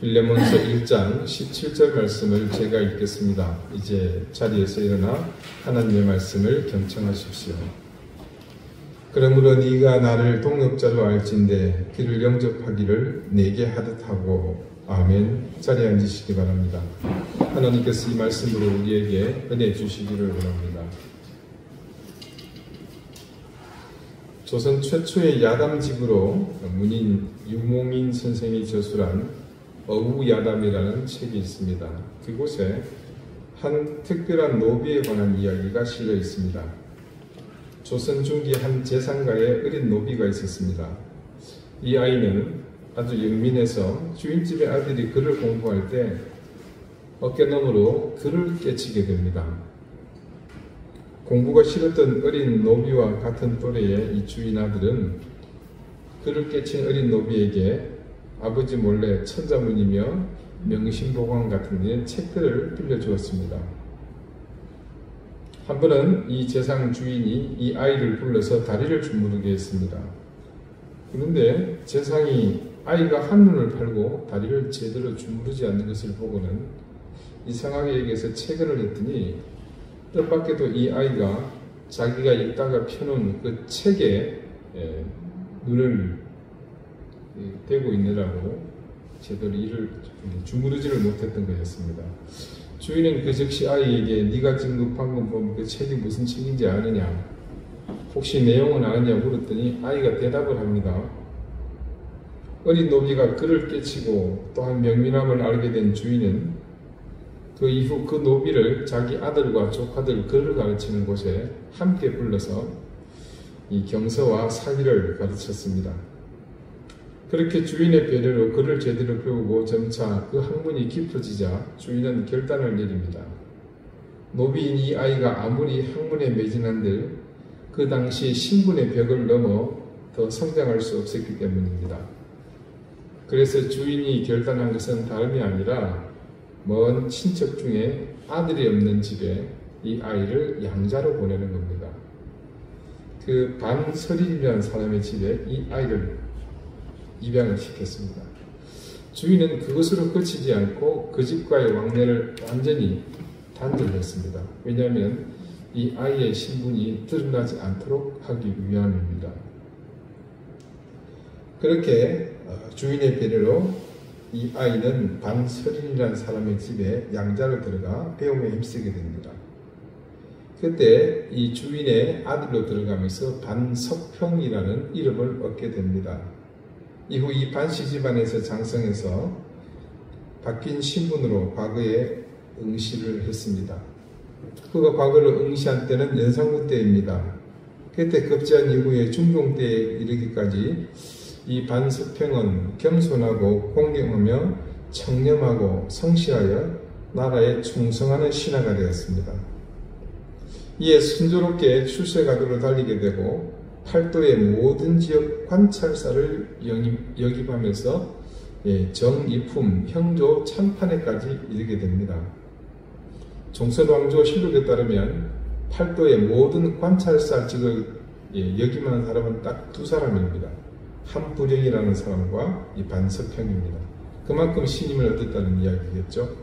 빌레몬서 1장 17절 말씀을 제가 읽겠습니다. 이제 자리에서 일어나 하나님의 말씀을 경청하십시오. 그러므로 네가 나를 동역자로 알진대 그를 영접하기를 내게 하듯 하고. 아멘. 자리에 앉으시기 바랍니다. 하나님께서 이 말씀으로 우리에게 은혜 주시기를 원합니다. 조선 최초의 야담집으로 문인 유몽인 선생이 저술한 어우야담이라는 책이 있습니다. 그곳에 한 특별한 노비에 관한 이야기가 실려 있습니다. 조선 중기 한 재상가에 어린 노비가 있었습니다. 이 아이는 아주 영민해서 주인집의 아들이 글을 공부할 때 어깨너머로 글을 깨치게 됩니다. 공부가 싫었던 어린 노비와 같은 또래의 이 주인 아들은 글을 깨친 어린 노비에게 아버지 몰래 천자문이며 명심보관 같은 책들을 빌려주었습니다. 한 번은 이 재상 주인이 이 아이를 불러서 다리를 주무르게 했습니다. 그런데 재상이 아이가 한눈을 팔고 다리를 제대로 주무르지 않는 것을 보고는 이상하게 여기서 체근을 했더니 뜻밖에도 이 아이가 자기가 읽다가 펴놓은 그 책에 눈을 대고 있느라고 제대로 이를 주무르지를 못했던 것이었습니다. 주인은 그 즉시 아이에게 네가 지금 방금 본 그 책이 무슨 책인지 아느냐, 혹시 내용은 아느냐 물었더니 아이가 대답을 합니다. 어린 노비가 글을 깨치고 또한 명민함을 알게 된 주인은 그 이후 그 노비를 자기 아들과 조카들 글을 가르치는 곳에 함께 불러서 이 경서와 사기를 가르쳤습니다. 그렇게 주인의 배려로 글을 제대로 배우고 점차 그 학문이 깊어지자 주인은 결단을 내립니다. 노비인 이 아이가 아무리 학문에 매진한들 그 당시 신분의 벽을 넘어 더 성장할 수 없었기 때문입니다. 그래서 주인이 결단한 것은 다름이 아니라 먼 친척 중에 아들이 없는 집에 이 아이를 양자로 보내는 겁니다. 그 반서린이라는 사람의 집에 이 아이를 입양을 시켰습니다. 주인은 그것으로 그치지 않고 그 집과의 왕래를 완전히 단절했습니다. 왜냐하면 이 아이의 신분이 드러나지 않도록 하기 위함입니다. 그렇게 주인의 배려로 이 아이는 반서린이라는 사람의 집에 양자로 들어가 배움에 힘쓰게 됩니다. 그때 이 주인의 아들로 들어가면서 반석평이라는 이름을 얻게 됩니다. 이후 이 반씨 집안에서 장성해서 바뀐 신분으로 과거에 응시를 했습니다. 그가 과거를 응시한 때는 연산군 때입니다. 그때 급제한 이후에 중종 때에 이르기까지 이 반석평은 겸손하고 공경하며 청렴하고 성실하여 나라에 충성하는 신하가 되었습니다. 이에 순조롭게 출세가도로 달리게 되고 팔도의 모든 지역 관찰사를 역임하면서 정이품, 형조, 참판에까지 이르게 됩니다. 종선왕조 실록에 따르면 팔도의 모든 관찰사직을 역임하는 사람은 딱 두 사람입니다. 한부령이라는 사람과 이 반석평입니다. 그만큼 신임을 얻었다는 이야기겠죠.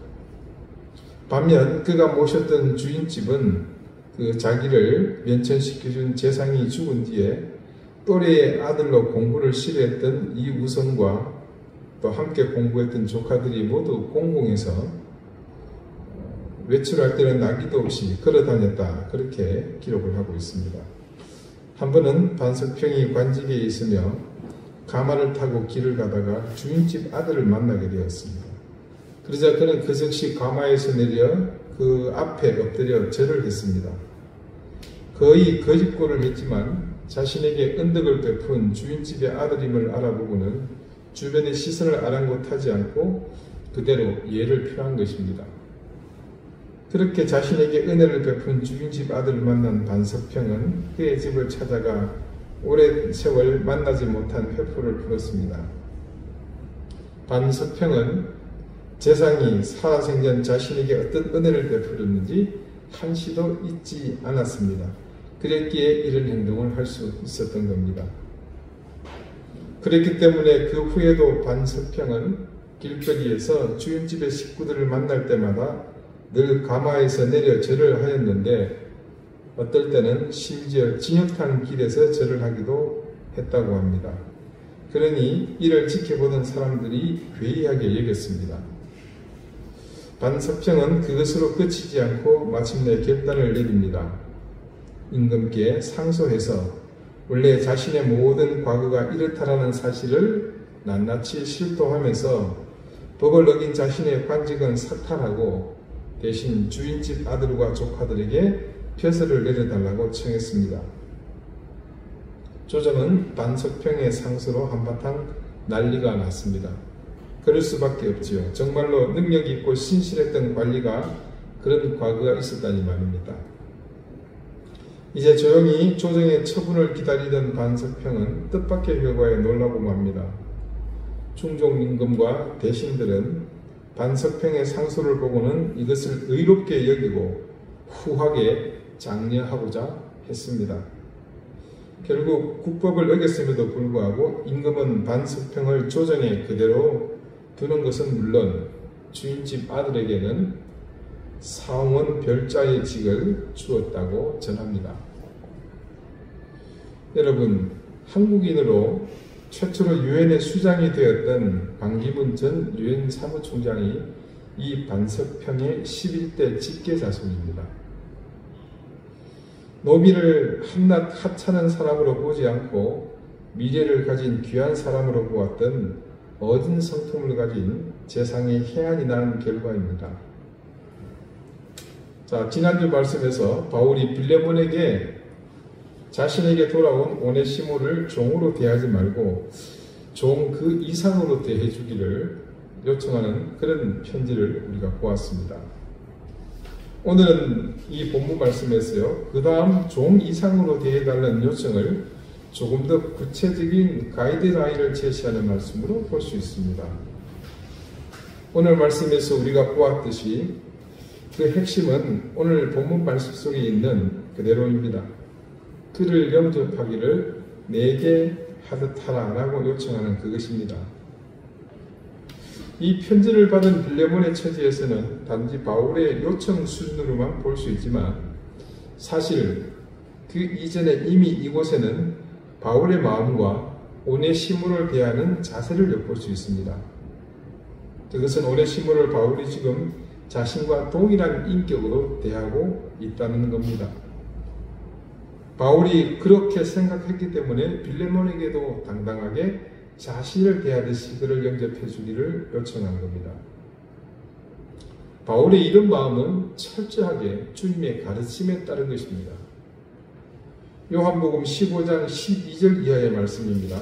반면 그가 모셨던 주인집은 그 자기를 면천시켜준 재상이 죽은 뒤에 또래의 아들로 공부를 싫어했던 이우성과 또 함께 공부했던 조카들이 모두 공공에서 외출할 때는 나기도 없이 걸어다녔다, 그렇게 기록을 하고 있습니다. 한 번은 반석평이 관직에 있으며 가마를 타고 길을 가다가 주인집 아들을 만나게 되었습니다. 그러자 그는 그 즉시 가마에서 내려 그 앞에 엎드려 절을 했습니다. 거의 거짓골을 했지만 자신에게 은덕을 베푼 주인집의 아들임을 알아보고는 주변의 시선을 아랑곳하지 않고 그대로 예를 표한 것입니다. 그렇게 자신에게 은혜를 베푼 주인집 아들을 만난 반석평은 그의 집을 찾아가 오랜 세월 만나지 못한 회포를 풀었습니다. 반석평은 재상이 살아생전 자신에게 어떤 은혜를 베풀었는지 한시도 잊지 않았습니다. 그랬기에 이런 행동을 할 수 있었던 겁니다. 그랬기 때문에 그 후에도 반석평은 길거리에서 주인집의 식구들을 만날 때마다 늘 가마에서 내려 절을 하였는데 어떨 때는 심지어 진흙탕 길에서 절을 하기도 했다고 합니다. 그러니 이를 지켜보던 사람들이 괴이하게 여겼습니다. 반석평은 그것으로 그치지 않고 마침내 결단을 내립니다. 임금께 상소해서 원래 자신의 모든 과거가 이렇다라는 사실을 낱낱이 실토하면서 법을 어긴 자신의 관직은 삭탈하고 대신 주인집 아들과 조카들에게 벼슬을 내려달라고 청했습니다. 조정은 반석평의 상소로 한바탕 난리가 났습니다. 그럴 수밖에 없지요. 정말로 능력 있고 신실했던 관리가 그런 과거가 있었다니 말입니다. 이제 조용히 조정의 처분을 기다리던 반석평은 뜻밖의 결과에 놀라고 맙니다. 충종 임금과 대신들은 반석평의 상소를 보고는 이것을 의롭게 여기고 후하게 장려하고자 했습니다. 결국 국법을 어겼음에도 불구하고 임금은 반석평을 조정에 그대로 두는 것은 물론 주인집 아들에게는 사원 별자의 직을 주었다고 전합니다. 여러분, 한국인으로 최초로 유엔의 수장이 되었던 반기문 전 유엔 사무총장이 이 반석평의 11대 직계자손입니다. 노비를 한낱 하찮은 사람으로 보지 않고 미래를 가진 귀한 사람으로 보았던 어진 성품을 가진 재상의 해안이 난 결과입니다. 자, 지난주 말씀에서 바울이 빌레몬에게 자신에게 돌아온 오네시모를 종으로 대하지 말고 종 그 이상으로 대해주기를 요청하는 그런 편지를 우리가 보았습니다. 오늘은 이 본문 말씀에서요, 그 다음 종 이상으로 대해달라는 요청을 조금 더 구체적인 가이드라인을 제시하는 말씀으로 볼 수 있습니다. 오늘 말씀에서 우리가 보았듯이 그 핵심은 오늘 본문 말씀 속에 있는 그대로입니다. 그를 영접하기를 내게 하듯 하라라고 요청하는 그것입니다. 이 편지를 받은 빌레몬의 처지에서는 단지 바울의 요청 수준으로만 볼 수 있지만 사실 그 이전에 이미 이곳에는 바울의 마음과 오네시모를 대하는 자세를 엿볼 수 있습니다. 그것은 오네시모를 바울이 지금 자신과 동일한 인격으로 대하고 있다는 겁니다. 바울이 그렇게 생각했기 때문에 빌레몬에게도 당당하게 자신을 대하듯이 그를 영접해 주기를 요청한 겁니다. 바울의 이런 마음은 철저하게 주님의 가르침에 따른 것입니다. 요한복음 15장 12절 이하의 말씀입니다.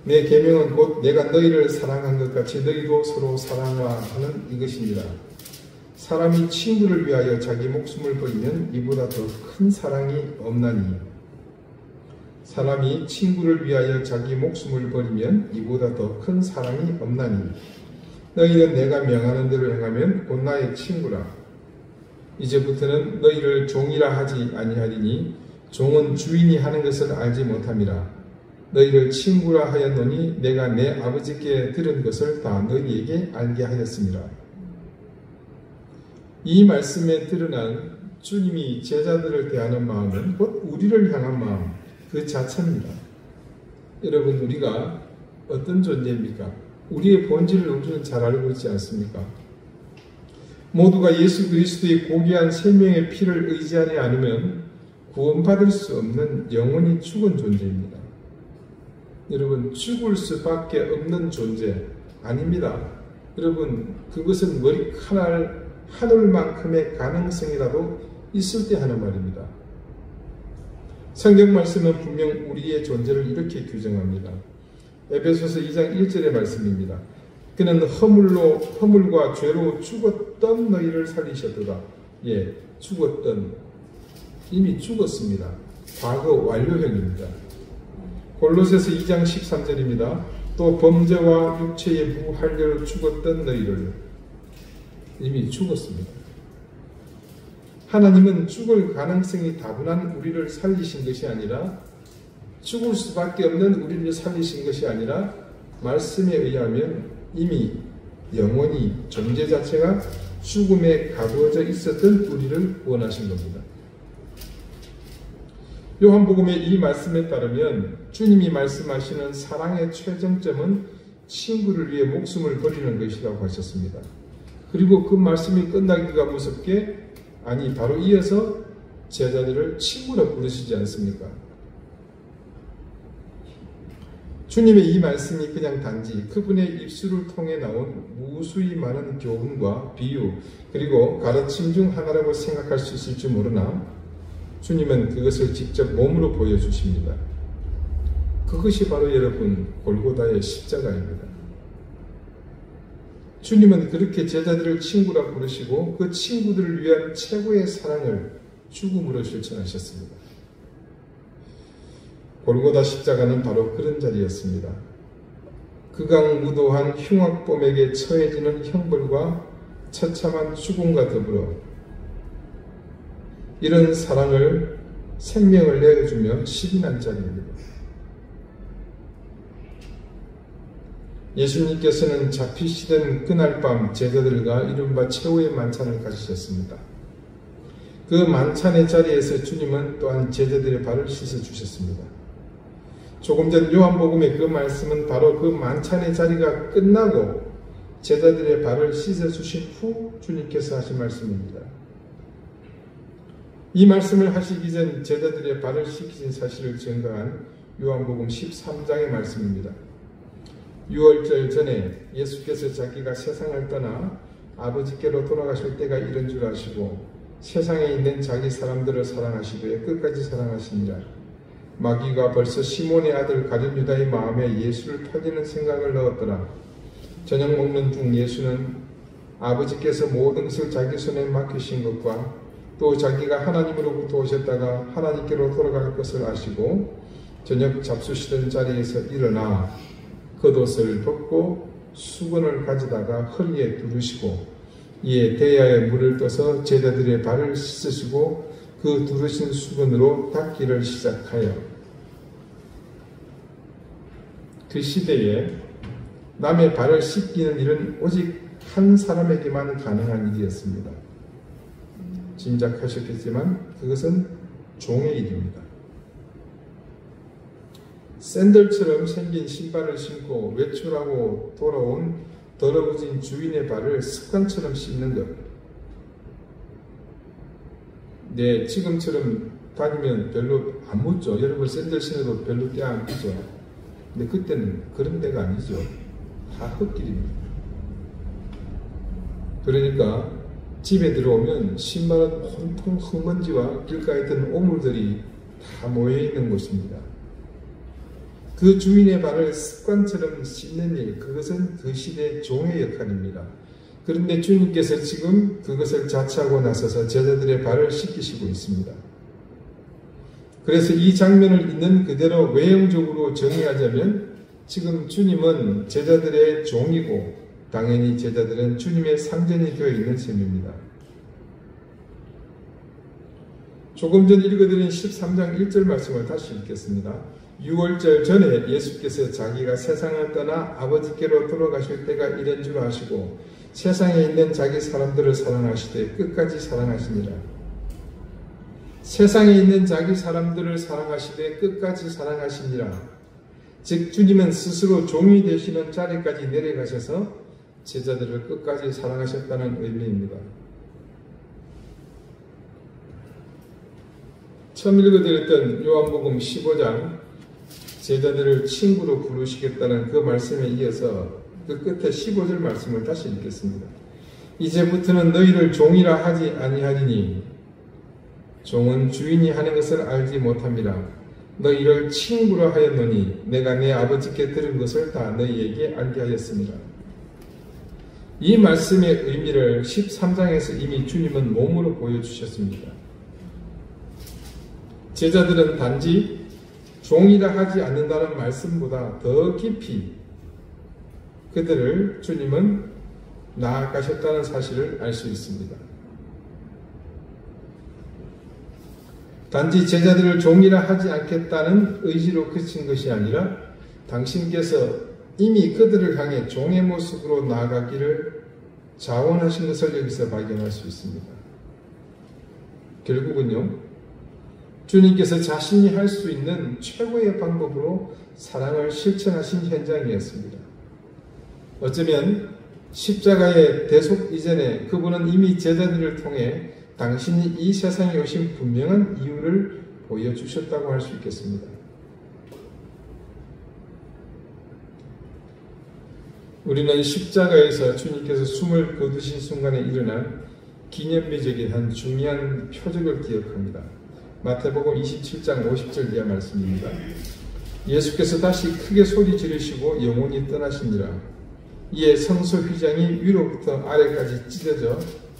내 계명은 곧 내가 너희를 사랑한 것 같이 너희도 서로 사랑하라 하는 이것입니다. 사람이 친구를 위하여 자기 목숨을 버리면 이보다 더 큰 사랑이 없나니 사람이 친구를 위하여 자기 목숨을 버리면 이보다 더 큰 사랑이 없나니 너희는 내가 명하는 대로 행하면 곧 나의 친구라. 이제부터는 너희를 종이라 하지 아니하리니 종은 주인이 하는 것을 알지 못함이라. 너희를 친구라 하였노니 내가 내 아버지께 들은 것을 다 너희에게 알게 하였습니다. 이 말씀에 드러난 주님이 제자들을 대하는 마음은 곧 우리를 향한 마음 그 자체입니다. 여러분, 우리가 어떤 존재입니까? 우리의 본질을 우리는 잘 알고 있지 않습니까? 모두가 예수 그리스도의 고귀한 생명의 피를 의지하지 않으면 구원받을 수 없는 영원히 죽은 존재입니다. 여러분, 죽을 수밖에 없는 존재 아닙니다. 여러분, 그것은 머리카락 하늘만큼의 가능성이라도 있을 때 하는 말입니다. 성경 말씀은 분명 우리의 존재를 이렇게 규정합니다. 에베소서 2장 1절의 말씀입니다. 그는 허물과 죄로 죽었던 너희를 살리셨도다. 예, 죽었던, 이미 죽었습니다. 과거 완료형입니다. 골로새서 2장 13절입니다. 또 범죄와 육체의 무할례로 죽었던 너희를, 이미 죽었습니다. 하나님은 죽을 가능성이 다분한 우리를 살리신 것이 아니라, 죽을 수밖에 없는 우리를 살리신 것이 아니라 말씀에 의하면 이미 영원히 존재 자체가 죽음에 가두어져 있었던 우리를 원하신 겁니다. 요한복음의 이 말씀에 따르면 주님이 말씀하시는 사랑의 최정점은 친구를 위해 목숨을 버리는 것이라고 하셨습니다. 그리고 그 말씀이 끝나기가 무섭게 바로 이어서 제자들을 친구로 부르시지 않습니까? 주님의 이 말씀이 그냥 단지 그분의 입술을 통해 나온 무수히 많은 교훈과 비유 그리고 가르침 중 하나라고 생각할 수 있을지 모르나 주님은 그것을 직접 몸으로 보여주십니다. 그것이 바로 여러분 골고다의 십자가입니다. 주님은 그렇게 제자들을 친구라 부르시고 그 친구들을 위한 최고의 사랑을 죽음으로 실천하셨습니다. 골고다 십자가는 바로 그런 자리였습니다. 극악무도한 흉악범에게 처해지는 형벌과 처참한 죽음과 더불어 이런 사랑을 생명을 내어주며 시인한 자리입니다. 예수님께서는 잡히시던 그날 밤 제자들과 이른바 최후의 만찬을 가지셨습니다. 그 만찬의 자리에서 주님은 또한 제자들의 발을 씻어주셨습니다. 조금 전 요한복음의 그 말씀은 바로 그 만찬의 자리가 끝나고 제자들의 발을 씻어주신 후 주님께서 하신 말씀입니다. 이 말씀을 하시기 전 제자들의 발을 씻기신 사실을 증거한 요한복음 13장의 말씀입니다. 6월절 전에 예수께서 자기가 세상을 떠나 아버지께로 돌아가실 때가 이른 줄 아시고 세상에 있는 자기 사람들을 사랑하시되 끝까지 사랑하시니라. 마귀가 벌써 시몬의 아들 가룟 유다의 마음에 예수를 팔리는 생각을 넣었더라. 저녁 먹는 중 예수는 아버지께서 모든 것을 자기 손에 맡기신 것과 또 자기가 하나님으로부터 오셨다가 하나님께로 돌아갈 것을 아시고 저녁 잡수시던 자리에서 일어나 겉옷을 벗고 수건을 가져다가 허리에 두르시고 이에 대야에 물을 떠서 제자들의 발을 씻으시고 그 두르신 수건으로 닦기를 시작하여 그 시대에 남의 발을 씻기는 일은 오직 한 사람에게만 가능한 일이었습니다. 짐작하셨겠지만 그것은 종의 일입니다. 샌들처럼 생긴 신발을 신고 외출하고 돌아온 더러워진 주인의 발을 습관처럼 씻는 것. 네, 지금처럼 다니면 별로 안 묻죠. 여러분 샌들 신어도 별로 때 안 묻죠. 근데 그때는 그런 데가 아니죠. 다 흙길입니다. 그러니까 집에 들어오면 신발은 온통 흙먼지와 길가에 있던 오물들이 다 모여있는 곳입니다. 그 주인의 발을 습관처럼 씻는 일, 그것은 그 시대의 종의 역할입니다. 그런데 주님께서 지금 그것을 자처하고 나서서 제자들의 발을 씻기시고 있습니다. 그래서 이 장면을 있는 그대로 외형적으로 정의하자면 지금 주님은 제자들의 종이고 당연히 제자들은 주님의 상전이 되어 있는 셈입니다. 조금 전 읽어드린 13장 1절 말씀을 다시 읽겠습니다. 6월절 전에 예수께서 자기가 세상을 떠나 아버지께로 돌아가실 때가 이른 줄 아시고 세상에 있는 자기 사람들을 사랑하시되 끝까지 사랑하시니라. 세상에 있는 자기 사람들을 사랑하시되 끝까지 사랑하시니라. 즉 주님은 스스로 종이 되시는 자리까지 내려가셔서 제자들을 끝까지 사랑하셨다는 의미입니다. 처음 읽어드렸던 요한복음 15장 제자들을 친구로 부르시겠다는 그 말씀에 이어서 그 끝에 15절 말씀을 다시 읽겠습니다. 이제부터는 너희를 종이라 하지 아니하리니 종은 주인이 하는 것을 알지 못함이라. 너희를 친구라 하였노니 내가 내 아버지께 들은 것을 다 너희에게 알게 하였습니다. 이 말씀의 의미를 13장에서 이미 주님은 몸으로 보여주셨습니다. 제자들은 단지 종이라 하지 않는다는 말씀보다 더 깊이 그들을 주님은 나아가셨다는 사실을 알 수 있습니다. 단지 제자들을 종이라 하지 않겠다는 의지로 그친 것이 아니라 당신께서 이미 그들을 향해 종의 모습으로 나아가기를 자원하신 것을 여기서 발견할 수 있습니다. 결국은요, 주님께서 자신이 할 수 있는 최고의 방법으로 사랑을 실천하신 현장이었습니다. 어쩌면 십자가의 대속 이전에 그분은 이미 제자들을 통해 당신이 이 세상에 오신 분명한 이유를 보여주셨다고 할 수 있겠습니다. 우리는 십자가에서 주님께서 숨을 거두신 순간에 일어난 기념비적인 한 중요한 표적을 기억합니다. 마태복음 27장 50절 이하 말씀입니다. 예수께서 다시 크게 소리 지르시고 영혼이 떠나시니라. 이에 성소 휘장이 위로부터 아래까지 찢어져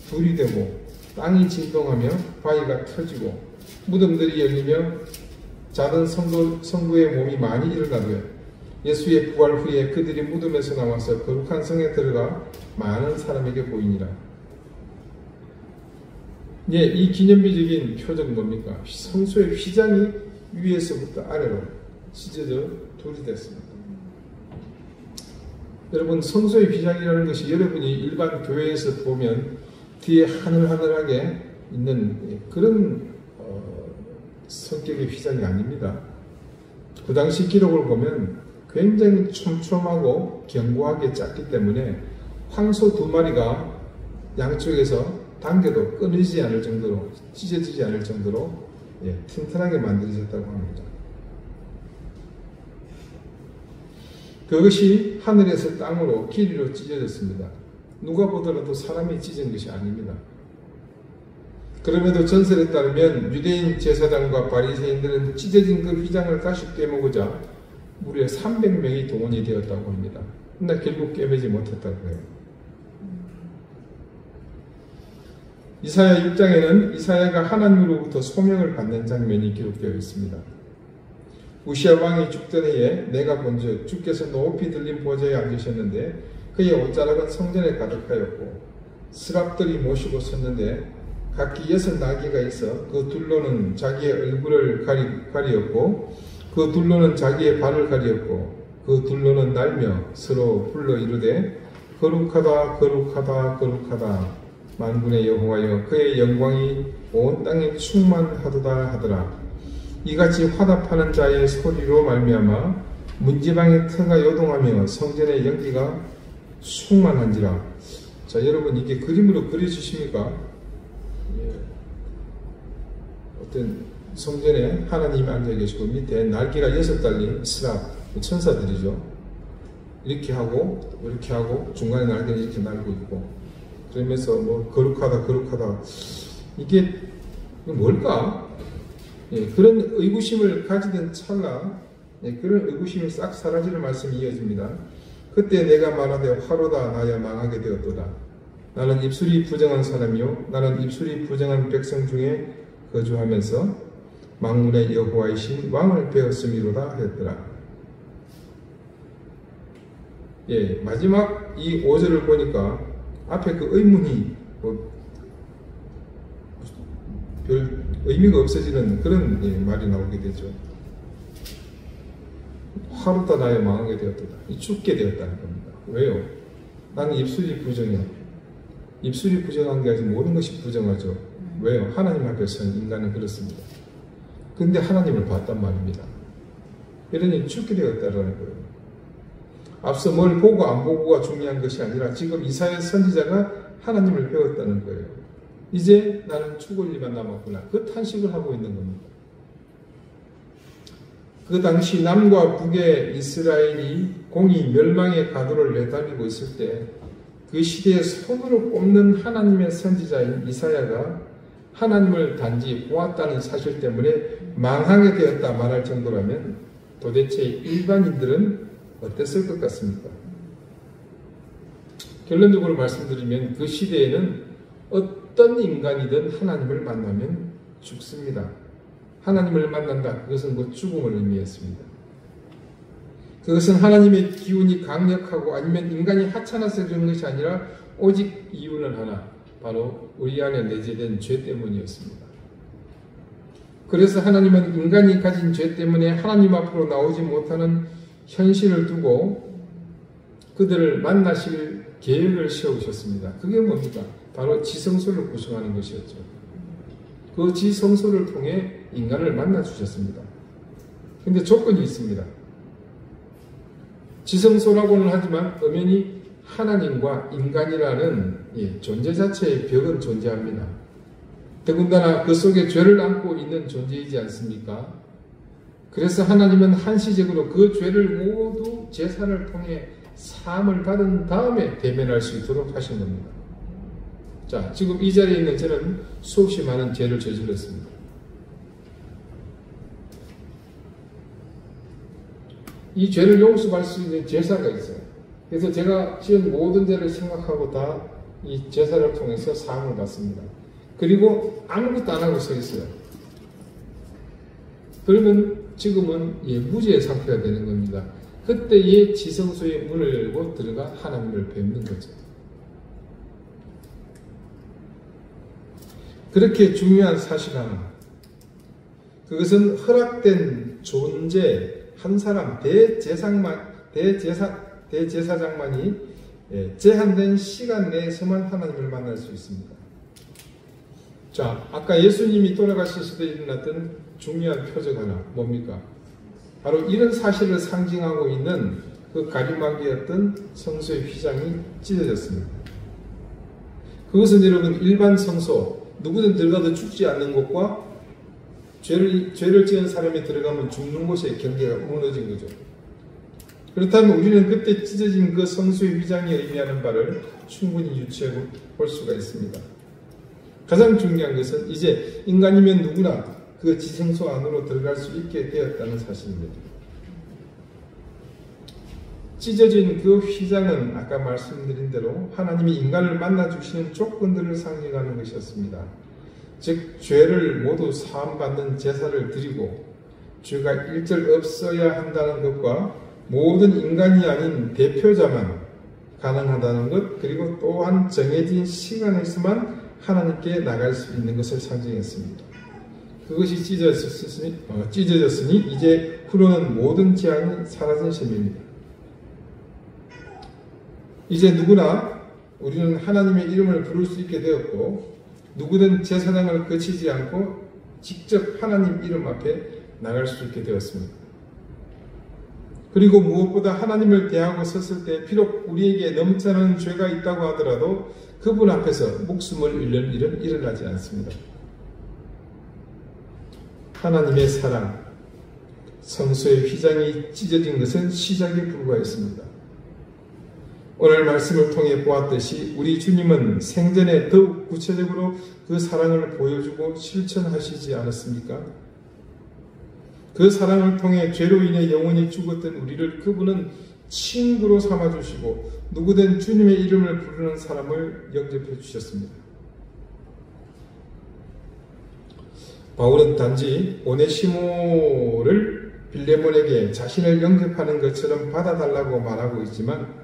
불이 되고 땅이 진동하며 바위가 터지고 무덤들이 열리며 자던 성도의 몸이 많이 일어나되 예수의 부활 후에 그들이 무덤에서 나와서 거룩한 성에 들어가 많은 사람에게 보이니라. 예, 이 기념비적인 표적은 뭡니까? 성소의 휘장이 위에서부터 아래로 찢어져 둘이 됐습니다. 여러분, 성소의 휘장이라는 것이 여러분이 일반 교회에서 보면 뒤에 하늘하늘하게 있는 그런 성격의 휘장이 아닙니다. 그 당시 기록을 보면 굉장히 촘촘하고 견고하게 짰기 때문에 황소 2마리가 양쪽에서 당겨도 끊이지 않을 정도로, 찢어지지 않을 정도로 튼튼하게 만들어졌다고 합니다. 그것이 하늘에서 땅으로 길이로 찢어졌습니다. 누가 보더라도 사람이 찢은 것이 아닙니다. 그럼에도 전설에 따르면 유대인 제사장과 바리새인들은 찢어진 그 휘장을 다시 꿰매고자 무려 300명이 동원이 되었다고 합니다. 근데 결국 꿰매지 못했다고 해요. 이사야 6장에는 이사야가 하나님으로부터 소명을 받는 장면이 기록되어 있습니다. 우시아 왕이 죽던 해에 내가 본즉 주께서 높이 들린 보좌에 앉으셨는데 그의 옷자락은 성전에 가득하였고 스랍들이 모시고 섰는데 각기 6나귀가 있어 그 둘로는 자기의 얼굴을 가리었고 그 둘로는 자기의 발을 가리었고 그 둘로는 날며 서로 불러 이르되 거룩하다 거룩하다 거룩하다 만군의 여호와여 그의 영광이 온 땅에 충만하도다 하더라. 이같이 화답하는 자의 소리로 말미암아 문지방의 터가 요동하며 성전의 연기가 충만한지라. 자, 여러분 이게 그림으로 그려주십니까? 어떤 성전에 하나님이 앉아 계시고 밑에 날개가 6 달린 스랍, 천사들이죠. 이렇게 하고 이렇게 하고 중간에 날개는 이렇게 날고 있고 그러면서 뭐 거룩하다 거룩하다 이게 뭘까? 그런 의구심을 가지던 찰나 그런 의구심이 싹 사라지는 말씀이 이어집니다. 그때 내가 말하되 화로다 나야 망하게 되었도다. 나는 입술이 부정한 사람이요 나는 입술이 부정한 백성 중에 거주하면서 만군의 여호와이신 왕을 배웠음이로다 하였더라. 마지막 이 5절을 보니까 앞에 그 의문이 별 의미가 없어지는 그런 말이 나오게 되죠. 화로다 나야 망하게 되었다. 죽게 되었다는 겁니다. 왜요? 나는 입술이 부정해. 입술이 부정한 게 아니라 모든 것이 부정하죠. 왜요? 하나님 앞에서는 인간은 그렇습니다. 근데 하나님을 봤단 말입니다. 이러니 죽게 되었다는 거예요. 앞서 뭘 보고 안 보고가 중요한 것이 아니라 지금 이사야 선지자가 하나님을 배웠다는 거예요. 이제 나는 죽을 일만 남았구나. 그 탄식을 하고 있는 겁니다. 그 당시 남과 북의 이스라엘이 공의 멸망의 가도를 내달리고 있을 때 그 시대에 손으로 꼽는 하나님의 선지자인 이사야가 하나님을 단지 보았다는 사실 때문에 망하게 되었다 말할 정도라면 도대체 일반인들은 어땠을 것 같습니까? 결론적으로 말씀드리면 그 시대에는 어떤 인간이든 하나님을 만나면 죽습니다. 하나님을 만난다. 그것은 뭐 죽음을 의미했습니다. 그것은 하나님의 기운이 강력하고 아니면 인간이 하찮아서 그런 것이 아니라 오직 이유는 하나, 바로 우리 안에 내재된 죄 때문이었습니다. 그래서 하나님은 인간이 가진 죄 때문에 하나님 앞으로 나오지 못하는 현실을 두고 그들을 만나실 계획을 세우셨습니다. 그게 뭡니까? 바로 지성소를 구성하는 것이었죠. 그 지성소를 통해 인간을 만나 주셨습니다. 근데 조건이 있습니다. 지성소라고는 하지만 엄연히 하나님과 인간이라는 존재 자체의 벽은 존재합니다. 더군다나 그 속에 죄를 안고 있는 존재이지 않습니까? 그래서 하나님은 한시적으로 그 죄를 모두 제사를 통해 사함을 받은 다음에 대면할 수 있도록 하신 겁니다. 자, 지금 이 자리에 있는 저는 수없이 많은 죄를 저질렀습니다. 이 죄를 용서할 수 있는 제사가 있어요. 그래서 제가 지은 모든 죄를 생각하고 다 이 제사를 통해서 사함을 받습니다. 그리고 아무것도 안 하고 서 있어요. 그러면 지금은 무죄의 상태가 되는 겁니다. 그때의 지성소의 문을 열고 들어가 하나님을 뵙는 거죠. 그렇게 중요한 사실 하나, 그것은 허락된 존재 한 사람 대제사장만이 제한된 시간 내에서만 하나님을 만날 수 있습니다. 자, 아까 예수님이 돌아가셨을 때 일어났던 중요한 표적 하나 뭡니까? 바로 이런 사실을 상징하고 있는 그 가리막이었던 성소의 휘장이 찢어졌습니다. 그것은 여러분 일반 성소, 누구든 들어가도 죽지 않는 곳과 죄를 지은 사람이 들어가면 죽는 곳의 경계가 무너진 거죠. 그렇다면 우리는 그때 찢어진 그 성소의 휘장이 의미하는 바를 충분히 유추해 볼 수가 있습니다. 가장 중요한 것은 이제 인간이면 누구나 그 지성소 안으로 들어갈 수 있게 되었다는 사실입니다. 찢어진 그 휘장은 아까 말씀드린 대로 하나님이 인간을 만나주시는 조건들을 상징하는 것이었습니다. 즉 죄를 모두 사함받는 제사를 드리고 죄가 일절 없어야 한다는 것과 모든 인간이 아닌 대표자만 가능하다는 것, 그리고 또한 정해진 시간에서만 하나님께 나갈 수 있는 것을 상징했습니다. 그것이 찢어졌으니 이제 후로는 모든 제한이 사라진 셈입니다. 이제 누구나 우리는 하나님의 이름을 부를 수 있게 되었고, 누구든 제사장을 거치지 않고 직접 하나님 이름 앞에 나갈 수 있게 되었습니다. 그리고 무엇보다 하나님을 대하고 섰을 때 비록 우리에게 넘쳐나는 죄가 있다고 하더라도 그분 앞에서 목숨을 잃는 일은 일어나지 않습니다. 하나님의 사랑, 성소의 휘장이 찢어진 것은 시작에 불과했습니다. 오늘 말씀을 통해 보았듯이 우리 주님은 생전에 더욱 구체적으로 그 사랑을 보여주고 실천하시지 않았습니까? 그 사랑을 통해 죄로 인해 영원히 죽었던 우리를 그분은 친구로 삼아주시고 누구든 주님의 이름을 부르는 사람을 영접해 주셨습니다. 바울은 단지 오네시모를 빌레몬에게 자신을 영접하는 것처럼 받아달라고 말하고 있지만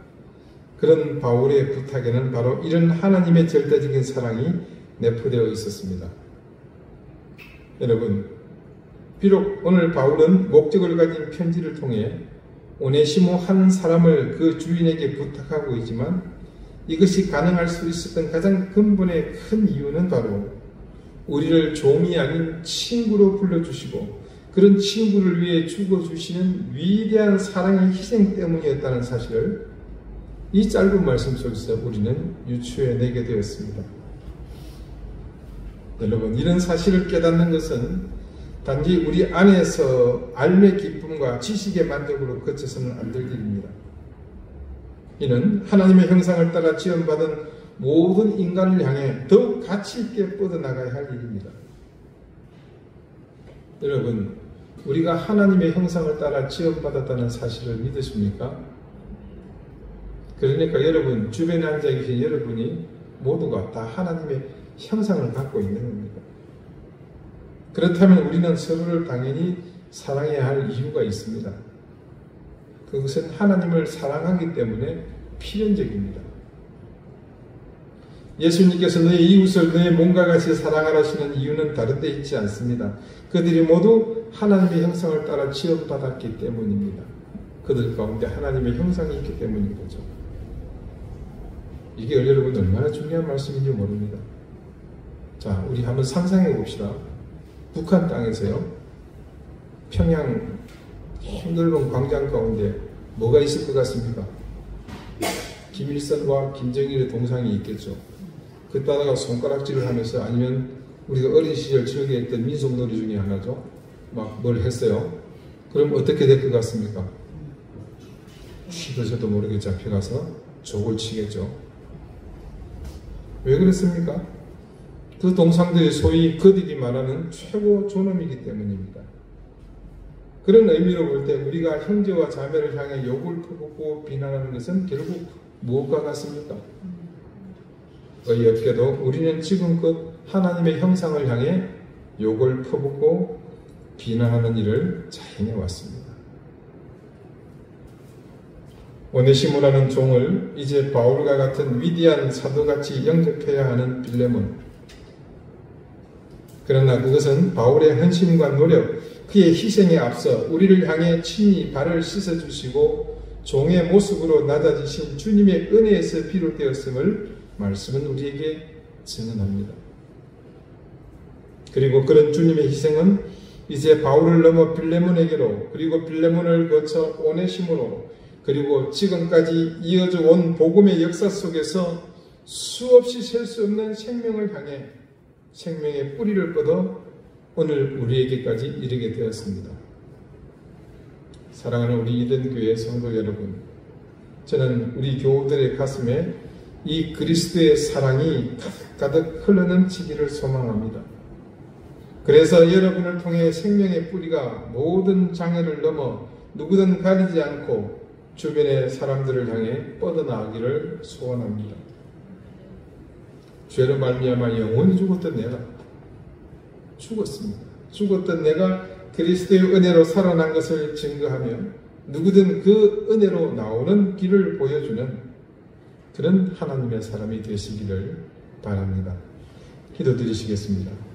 그런 바울의 부탁에는 바로 이런 하나님의 절대적인 사랑이 내포되어 있었습니다. 여러분, 비록 오늘 바울은 목적을 가진 편지를 통해 오네시모 한 사람을 그 주인에게 부탁하고 있지만 이것이 가능할 수 있었던 가장 근본의 큰 이유는 바로 우리를 종이 아닌 친구로 불러주시고 그런 친구를 위해 죽어주시는 위대한 사랑의 희생 때문이었다는 사실을 이 짧은 말씀 속에서 우리는 유추해내게 되었습니다. 여러분, 이런 사실을 깨닫는 것은 단지 우리 안에서 삶의 기쁨과 지식의 만족으로 그쳐서는 안 될 일입니다. 이는 하나님의 형상을 따라 지원받은 모든 인간을 향해 더욱 가치 있게 뻗어나가야 할 일입니다. 여러분, 우리가 하나님의 형상을 따라 지원받았다는 사실을 믿으십니까? 그러니까 여러분, 주변에 앉아 계신 여러분이 모두가 다 하나님의 형상을 갖고 있는 겁니다. 그렇다면 우리는 서로를 당연히 사랑해야 할 이유가 있습니다. 그것은 하나님을 사랑하기 때문에 필연적입니다. 예수님께서 너의 이웃을 너의 몸과 같이 사랑하라시는 이유는 다른 데 있지 않습니다. 그들이 모두 하나님의 형상을 따라 지원받았기 때문입니다. 그들 가운데 하나님의 형상이 있기 때문인 거죠. 이게 여러분 얼마나 중요한 말씀인지 모릅니다. 자, 우리 한번 상상해 봅시다. 북한 땅에서요, 평양 넓은 광장 가운데 뭐가 있을 것 같습니까? 김일성과 김정일의 동상이 있겠죠. 그따다가 손가락질을 하면서, 아니면 우리가 어린 시절 즐겨했던 민속놀이 중에 하나죠. 막 뭘 했어요. 그럼 어떻게 될 것 같습니까? 쥐도저도 모르게 잡혀가서 족을 치겠죠. 왜 그랬습니까? 그 동상들이 소위 그들이 말하는 최고 존엄이기 때문입니다. 그런 의미로 볼 때 우리가 형제와 자매를 향해 욕을 퍼붓고 비난하는 것은 결국 무엇과 같습니까? 어이없게도 우리는 지금껏 하나님의 형상을 향해 욕을 퍼붓고 비난하는 일을 자행해 왔습니다. 오네시모라는 종을 이제 바울과 같은 위대한 사도같이 영접해야 하는 빌레몬. 그러나 그것은 바울의 헌신과 노력, 그의 희생에 앞서 우리를 향해 친히 발을 씻어주시고 종의 모습으로 낮아지신 주님의 은혜에서 비롯되었음을 말씀은 우리에게 증언합니다. 그리고 그런 주님의 희생은 이제 바울을 넘어 빌레몬에게로, 그리고 빌레몬을 거쳐 오네시모로, 그리고 지금까지 이어져 온 복음의 역사 속에서 수없이 셀 수 없는 생명을 향해 생명의 뿌리를 뻗어 오늘 우리에게까지 이르게 되었습니다. 사랑하는 우리 이든교회 성도 여러분, 저는 우리 교우들의 가슴에 이 그리스도의 사랑이 가득 흘러넘치기를 소망합니다. 그래서 여러분을 통해 생명의 뿌리가 모든 장애를 넘어 누구든 가리지 않고 주변의 사람들을 향해 뻗어나가기를 소원합니다. 죄로 말미암아 영원히 죽었던 내가 죽었습니다. 죽었던 내가 그리스도의 은혜로 살아난 것을 증거하며 누구든 그 은혜로 나오는 길을 보여주는 그런 하나님의 사람이 되시기를 바랍니다. 기도드리시겠습니다.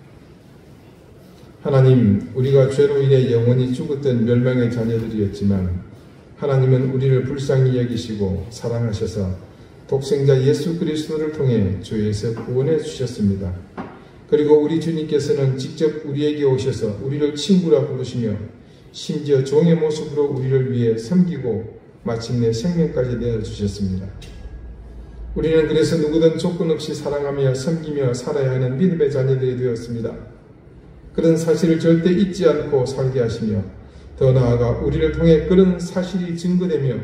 하나님, 우리가 죄로 인해 영원히 죽었던 멸망의 자녀들이었지만 하나님은 우리를 불쌍히 여기시고 사랑하셔서 독생자 예수 그리스도를 통해 죄에서 구원해 주셨습니다. 그리고 우리 주님께서는 직접 우리에게 오셔서 우리를 친구라 부르시며 심지어 종의 모습으로 우리를 위해 섬기고 마침내 생명까지 내어주셨습니다. 우리는 그래서 누구든 조건 없이 사랑하며 섬기며 살아야 하는 믿음의 자녀들이 되었습니다. 그런 사실을 절대 잊지 않고 살게 하시며 더 나아가 우리를 통해 그런 사실이 증거되며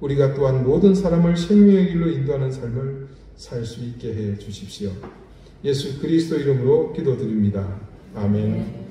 우리가 또한 모든 사람을 생명의 길로 인도하는 삶을 살 수 있게 해 주십시오. 예수 그리스도 이름으로 기도드립니다. 아멘.